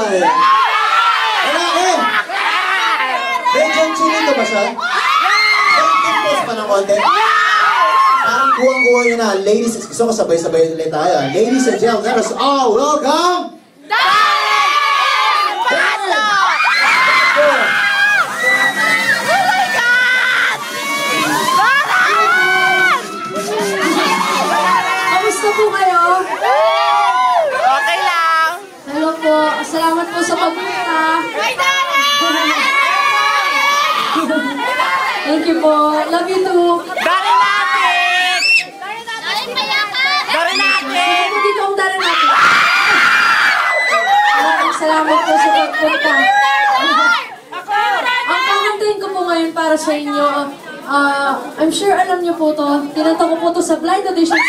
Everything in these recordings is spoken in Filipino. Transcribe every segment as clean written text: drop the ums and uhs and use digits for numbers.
boy! Lalaki! Medyo chinito ba siya? Timpos pa ng konti? Parang kuwang-kuwa yun na. Ladies, gusto ko sabay-sabay ulit tayo. Ladies and gentlemen, let us all welcome... Kamusta po kayo? Okay lang. Hello po. Salamat po sa pagpunta. Thank you po. Love you too. Dari natin! Dari natin! Sino dito ang dara natin? Salamat po sa pagpunta. Ang kakantahin ko po ngayon para sa inyo, I'm sure alam niyo po to. Tinanta ko po to sa blind auditions.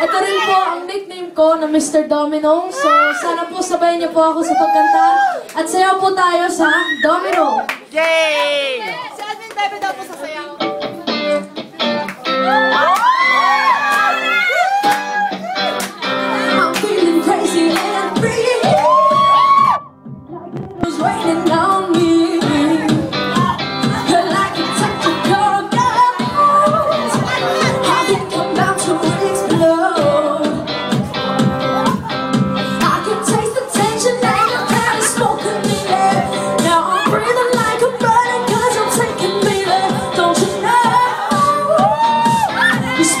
Ito rin po ang nickname ko na Mr. Domino. So, sana po sabayan niyo po ako sa pagkanta. At sayaw po tayo sa Domino. Yay! Si Admin Bebe daw po sasayaw. I'm feeling crazy and free. Like it was raining on me. You're like a tactical gun. I think I'm about to explode. I can taste the tension and the kind of smoke in the air. Now I'm breathing like I'm burning 'cause I'm taking me there. Don't you know? You're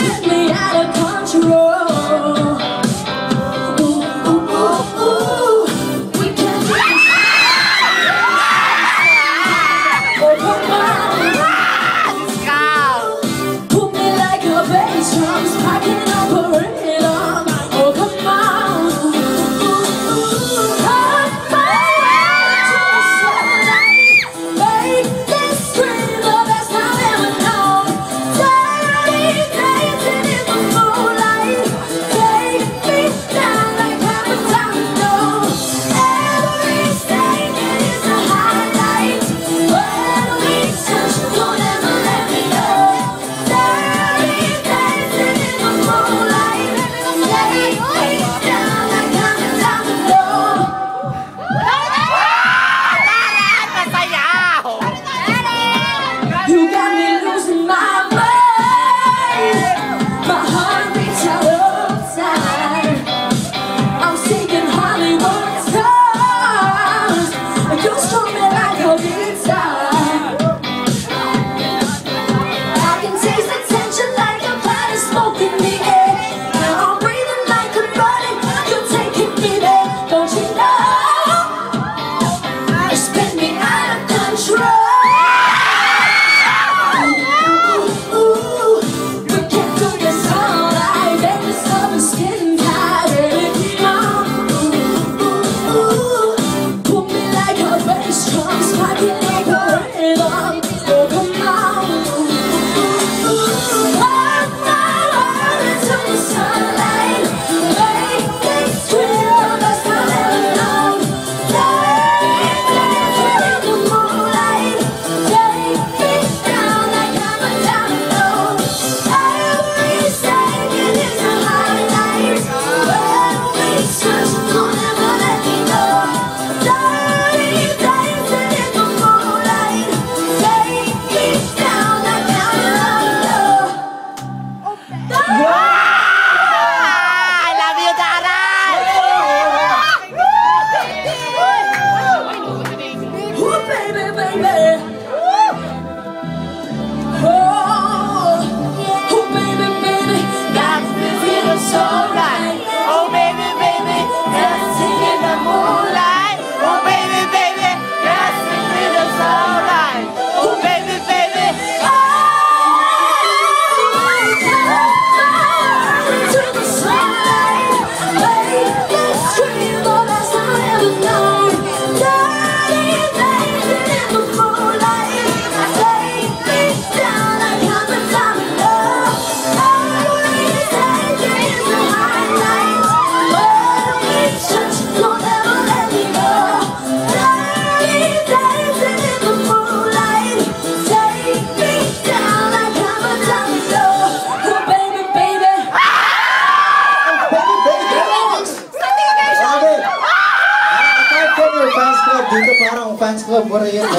fans club mo rin yun.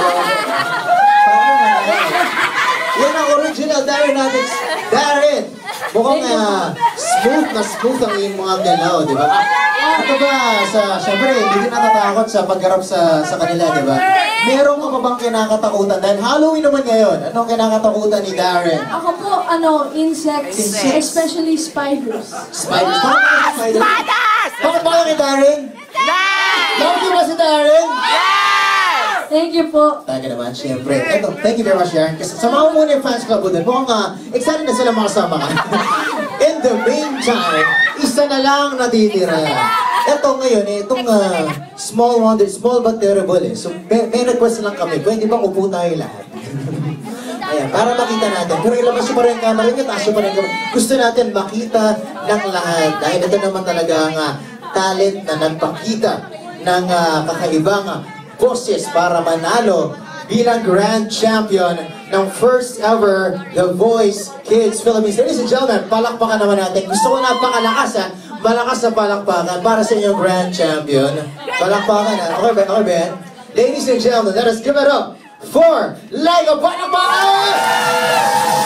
Yan ang original Darren natin. Darren! Mukhang smooth ang iyong mga galaw, di ba? Ito ba, syempre, hindi ka natatakot sa pagharap sa kanila, di ba? Meron ka pa bang kinakatakutan? Dahil Halloween naman ngayon, anong kinakatakutan ni Darren? Ako po, insects, Insects. especially spiders. Spiders? Bakit ba si Spiders? Patas! Bakit ba kay Darren? Yes! Bakit ba si Darren? Thank you po. Taga naman, syempre. Eto, thank you very much, Sharon. Kasi samahan mo muna yung fans club mo din. Mukhang excited na sila makasama ka. In the meantime, isa na lang natitira. Eto ngayon, itong small but terrible eh. So, may request lang kami. Pwede ba upo tayo lahat? Ayan, para makita natin. Pero ilabas nyo pa rin yung camera nyo, taas nyo pa rin yung camera. Gusto natin makita ng lahat. Dahil ito naman talaga ang talent na nagpakita ng kakaibang boses para manalo bilang Grand Champion ng first ever The Voice Kids Philippines. Ladies and gentlemen, palakpakan naman natin. Gusto ko napakalakas ha. Malakas na palakpakan para sa inyong Grand Champion. Palakpakan ha. Okay, Ben? Okay, Ben? Ladies and gentlemen, let us give it up for Lego Palakpakan!